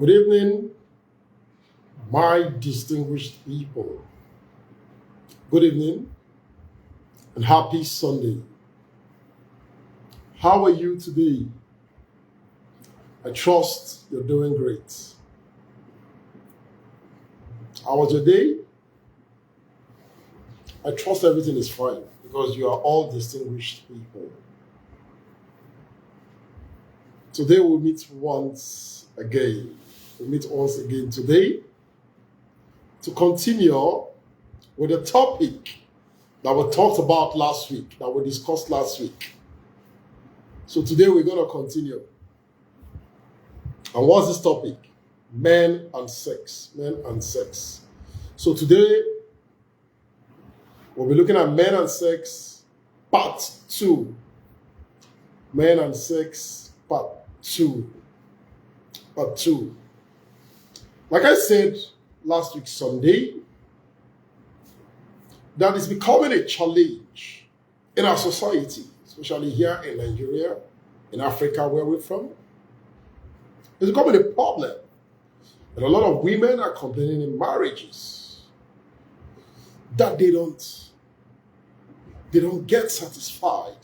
Good evening, my distinguished people. Good evening and happy Sunday. How are you today? I trust you're doing great. How was your day? I trust everything is fine because you are all distinguished people. Today we'll meet once again. We'll meet once again today to continue with the topic that we talked about last week, that we discussed last week. So today we're going to continue. And what's this topic? Men and sex. Men and sex. So today we'll be looking at men and sex, part 2. Men and sex, part 2. Part 2. Like I said last week, Sunday, that is becoming a challenge in our society, especially here in Nigeria, in Africa, where we're from. It's becoming a problem. And a lot of women are complaining in marriages that they don't get satisfied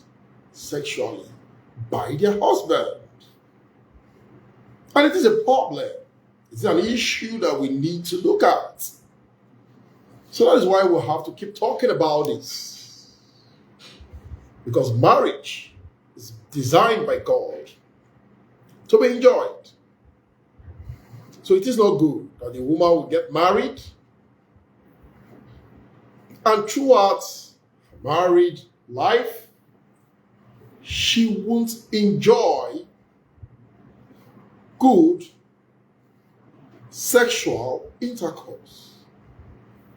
sexually by their husband. And it is a problem. It's an issue that we need to look at. So that is why we'll have to keep talking about this. Because marriage is designed by God to be enjoyed. So it is not good that the woman will get married and throughout married life, she won't enjoy good sexual intercourse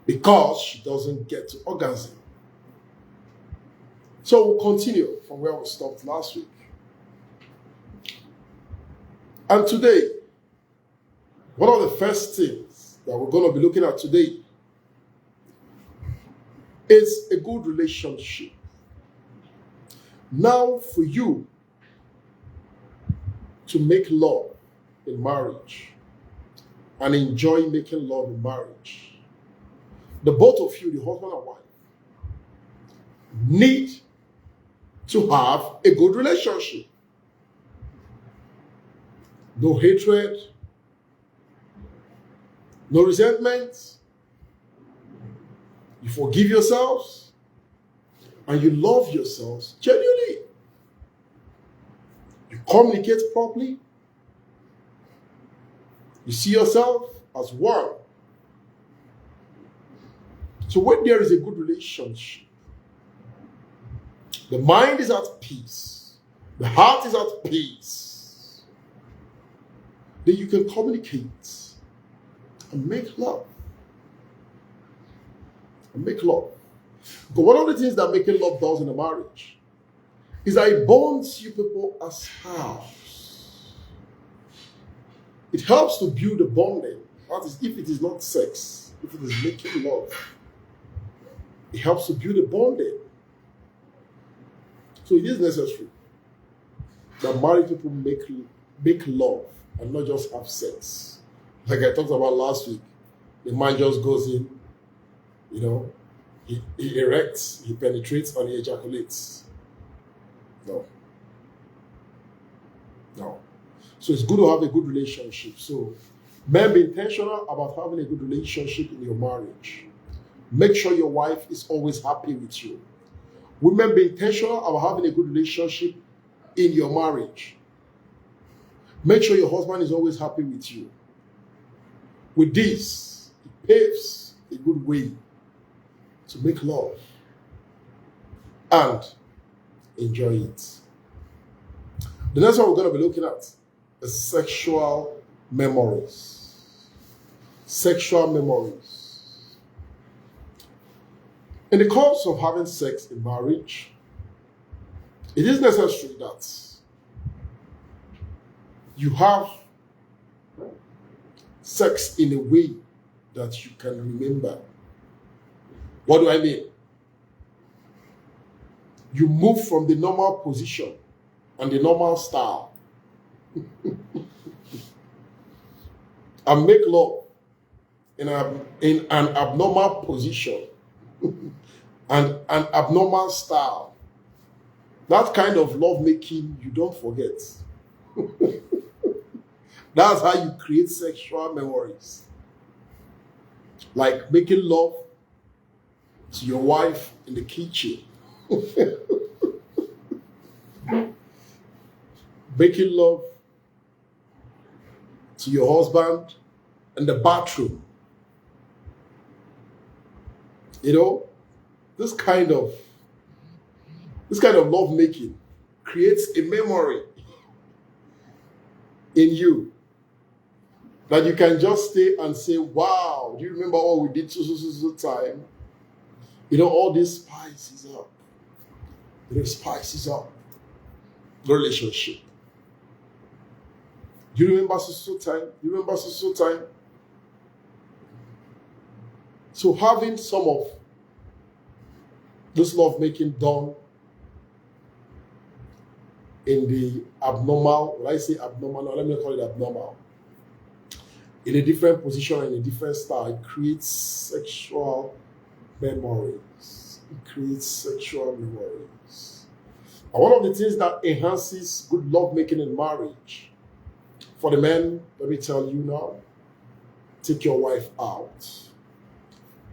because she doesn't get to orgasm. So we'll continue from where we stopped last week. And today, one of the first things that we're going to be looking at today is a good relationship. Now, for you to make love in marriage and enjoy making love in marriage, the both of you, the husband and wife, need to have a good relationship. No hatred, no resentment. You forgive yourselves and you love yourselves genuinely. You communicate properly. You see yourself as one. So when there is a good relationship, the mind is at peace, the heart is at peace, then you can communicate and make love. And make love. But one of the things that making love does in a marriage is that it bonds you people as house. It helps to build a bonding. That is, if it is not sex, if it is making love, it helps to build a bonding. So it is necessary that married people make love and not just have sex. Like I talked about last week, the man just goes in, he erects, he penetrates, and he ejaculates. No. So it's good to have a good relationship. So men, be intentional about having a good relationship in your marriage. Make sure your wife is always happy with you. Women, be intentional about having a good relationship in your marriage. Make sure your husband is always happy with you. With this, it paves a good way to make love and enjoy it. The next one we're going to be looking at is sexual memories. Sexual memories. In the course of having sex in marriage, it is necessary that you have sex in a way that you can remember. What do I mean? You move from the normal position and the normal style and make love in an abnormal position and an abnormal style. That kind of love making you don't forget. That's how you create sexual memories. Like making love to your wife in the kitchen. Making love to your husband in the bathroom. You know, this kind of love making creates a memory in you that you can just stay and say, wow, do you remember what we did so time? You know, all this spices up. The spices up the relationship. Do you remember so time? You remember so time? So having some of this love making done in the abnormal, when I say abnormal, no, let me not call it abnormal, in a different position, in a different style, it creates sexual memories. It creates sexual memories. And one of the things that enhances good love making in marriage, for the men, let me tell you now, take your wife out.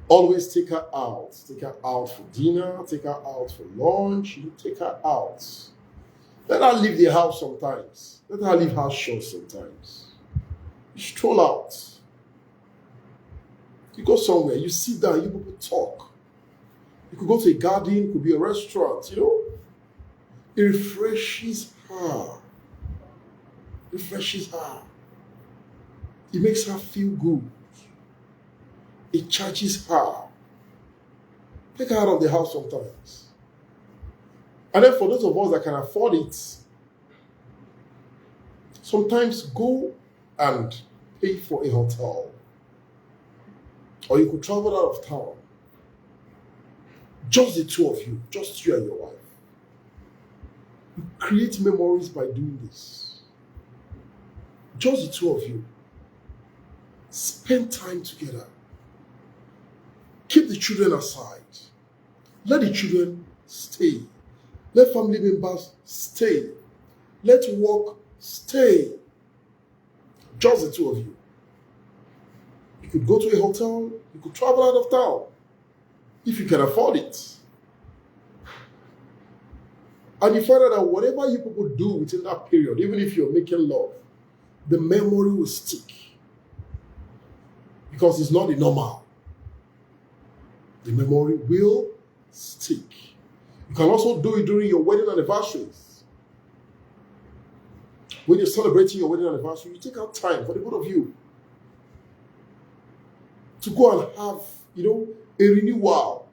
Always take her out. Take her out for dinner, take her out for lunch, take her out. Let her leave the house sometimes. Let her leave her short sometimes. You stroll out. You go somewhere, you sit down, you people talk. You could go to a garden, it could be a restaurant, you know. It refreshes her. Refreshes her. It makes her feel good. It charges her. Take her out of the house sometimes. And then for those of us that can afford it, sometimes go and pay for a hotel. Or you could travel out of town. Just the two of you, just you and your wife. You create memories by doing this. Just the two of you. Spend time together. Keep the children aside. Let the children stay. Let family members stay. Let work stay. Just the two of you. You could go to a hotel. You could travel out of town. If you can afford it. And you find out that whatever you people do within that period, even if you're making love, the memory will stick. Because it's not the normal. The memory will stick. You can also do it during your wedding anniversaries. When you're celebrating your wedding anniversary, you take out time for the both of you to go and have, a renewal,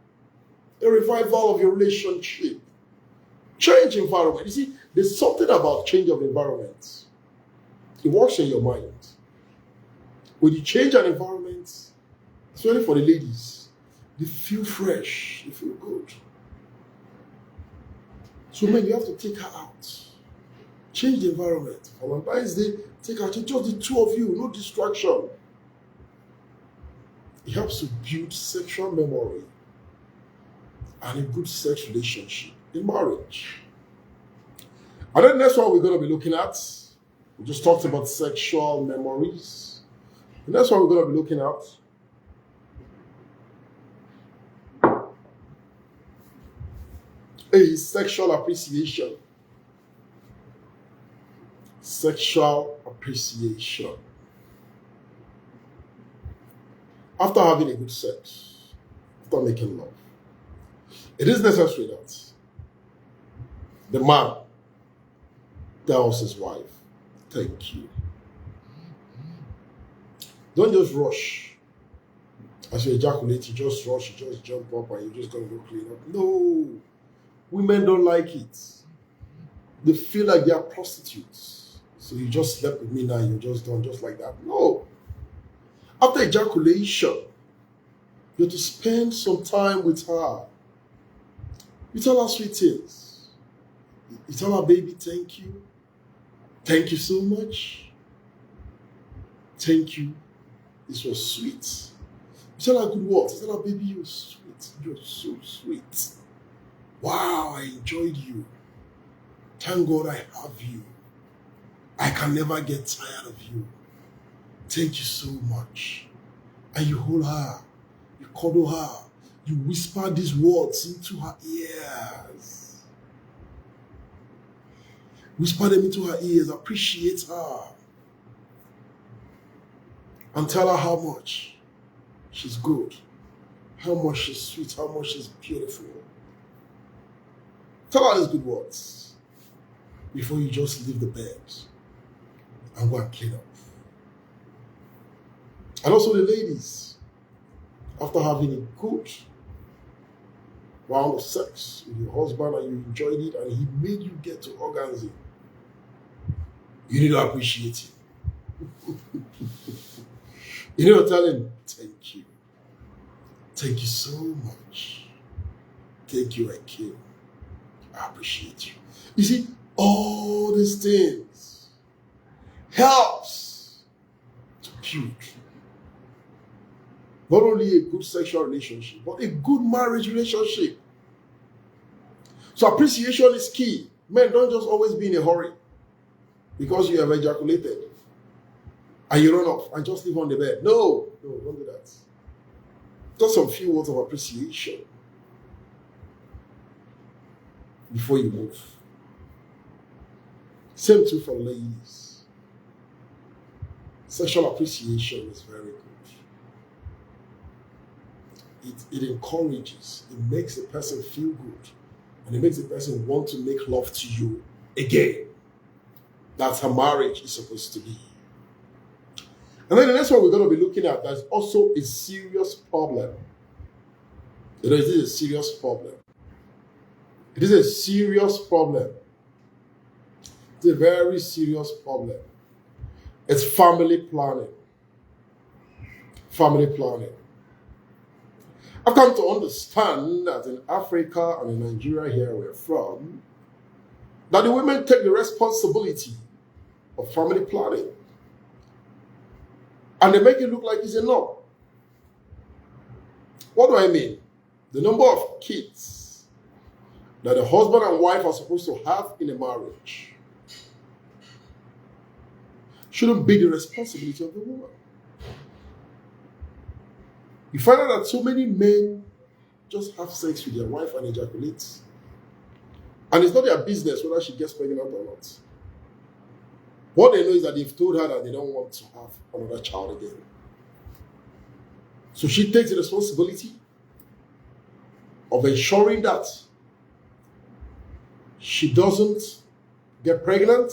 a revival of your relationship. Change environment. You see, there's something about change of environment. It works in your mind. When you change an environment, especially for the ladies, they feel fresh, they feel good. So men, you have to take her out. Change the environment. For Valentine's Day, take her, just the two of you, no distraction. It helps to build sexual memory and a good sex relationship in marriage. And then next one we're going to be looking at, we just talked about sexual memories. The next one we're going to be looking at is sexual appreciation. Sexual appreciation. After having a good sex, after making love, it is necessary that the man tells his wife, thank you. Don't just rush. As you ejaculate, you just rush, you just jump up and you're just going to go clean up. No. Women don't like it. They feel like they are prostitutes. So you just slept with me now, you're just done just like that. No. After ejaculation, you have to spend some time with her. You tell her sweet things. You tell her, baby, thank you. Thank you so much. Thank you This was sweet. You tell her good words. You tell her, baby, you're sweet. You're so sweet. Wow, I enjoyed you. Thank God I have you. I can never get tired of you. Thank you so much. And you hold her. You cuddle her. You whisper these words into her ears. Whisper them into her ears. Appreciate her. And tell her how much she's good. How much she's sweet. How much she's beautiful. Tell her these good words before you just leave the bed and go and clean up. And also the ladies, after having a good round of sex with your husband and you enjoyed it and he made you get to orgasm, you need to appreciate him. You need to tell him, thank you. Thank you so much. Thank you, I came. I appreciate you. You see, all these things helps to build not only a good sexual relationship, but a good marriage relationship. So appreciation is key. Men, don't just always be in a hurry because you have ejaculated and you run off and just leave on the bed. No, don't do that. Just some few words of appreciation before you move. Same too for ladies. Sexual appreciation is very good. It encourages, it makes the person feel good, and it makes the person want to make love to you again. That's how marriage is supposed to be. And then the next one we're going to be looking at, there's also a serious problem. It is a serious problem. It is a serious problem. It's a very serious problem. It's family planning. Family planning. I've come to understand that in Africa and in Nigeria, here we're from, that the women take the responsibility of family planning. And they make it look like it's a norm. What do I mean? The number of kids that the husband and wife are supposed to have in a marriage shouldn't be the responsibility of the woman. You find out that so many men just have sex with their wife and ejaculate. And it's not their business whether she gets pregnant or not. What they know is that they've told her that they don't want to have another child again. So she takes the responsibility of ensuring that she doesn't get pregnant.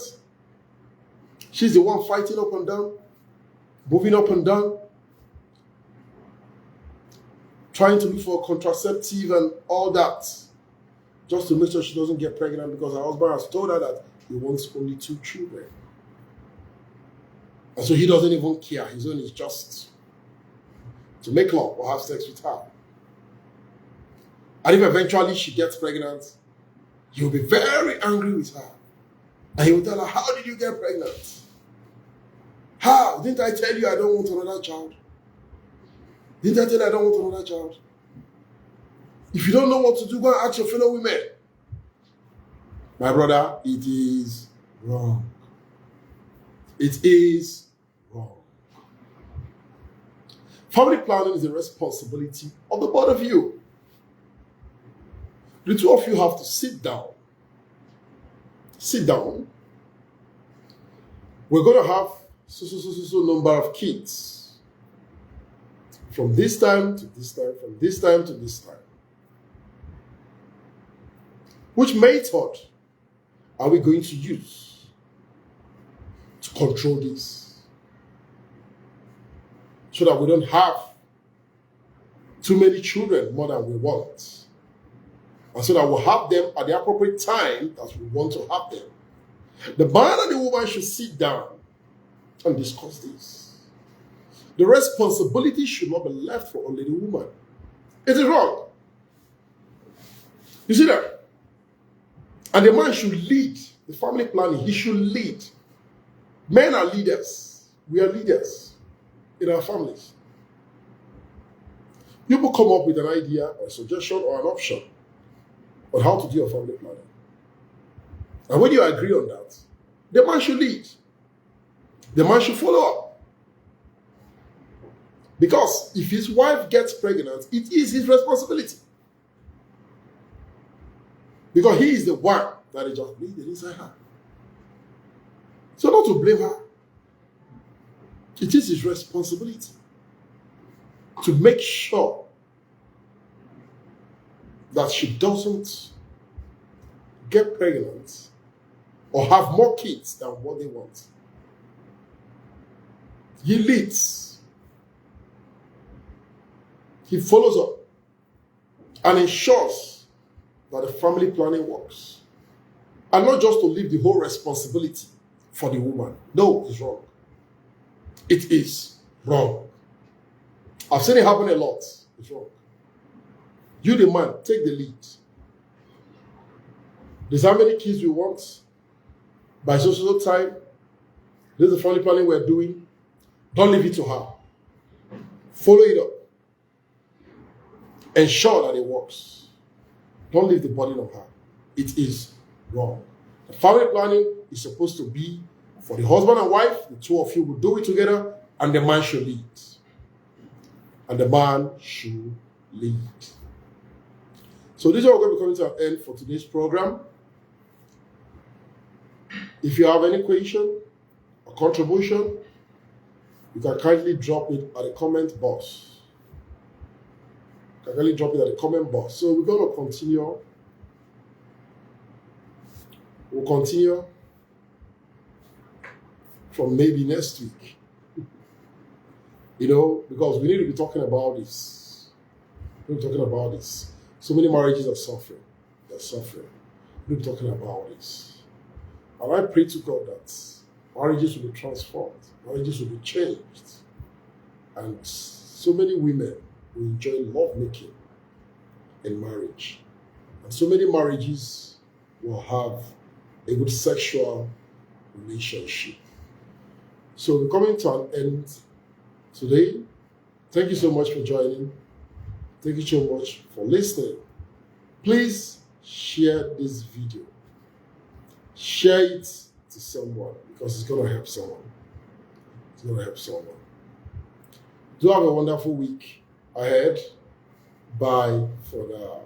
She's the one fighting up and down, moving up and down, trying to look for a contraceptive and all that, just to make sure she doesn't get pregnant because her husband has told her that he wants only 2 children. And so he doesn't even care. His own is just to make love or have sex with her. And if eventually she gets pregnant, he will be very angry with her. And he will tell her, how did you get pregnant? How? Didn't I tell you I don't want another child? Didn't I tell you I don't want another child? If you don't know what to do, go and ask your fellow women. My brother, it is wrong. It is wrong. Family planning is a responsibility of the both of you. The two of you have to sit down. Sit down. We're going to have so number of kids. From this time to this time, from this time to this time. Which method are we going to use to control this? So that we don't have too many children more than we want. And so that we'll have them at the appropriate time that we want to have them. The man and the woman should sit down and discuss this. The responsibility should not be left for only the woman. It is wrong. You see that? And the man should lead the family planning. He should lead. Men are leaders. We are leaders in our families. People come up with an idea or a suggestion or an option on how to do your family planning. And when you agree on that, the man should lead. The man should follow up. Because if his wife gets pregnant, it is his responsibility. Because he is the one that is just bleeding inside her. So not to blame her. It is his responsibility to make sure that she doesn't get pregnant or have more kids than what they want. He leads. He follows up and ensures that the family planning works. And not just to leave the whole responsibility for the woman. No, it's wrong. It is wrong. I've seen it happen a lot. It's wrong. You, the man, take the lead. There's how many kids we want. By social time, this is the family planning we're doing. Don't leave it to her. Follow it up. Ensure that it works. Don't leave the burden on her. It is wrong. The family planning is supposed to be for the husband and wife. The two of you will do it together, and the man should lead. And the man should lead. So this is what we're going to be coming to an end for today's program. If you have any question or contribution, you can kindly drop it at the comment box. You can kindly drop it at the comment box. So we're going to continue. We'll continue from maybe next week. Because we need to be talking about this. We're talking about this. So many marriages are suffering. They're suffering. We're talking about this. And I pray to God that marriages will be transformed. Marriages will be changed. And so many women will enjoy lovemaking in marriage. And so many marriages will have a good sexual relationship. So we're coming to an end today. Thank you so much for joining. Thank you so much for listening. Please share this video. Share it to someone because it's going to help someone. It's going to help someone. Do have a wonderful week ahead. Bye for now.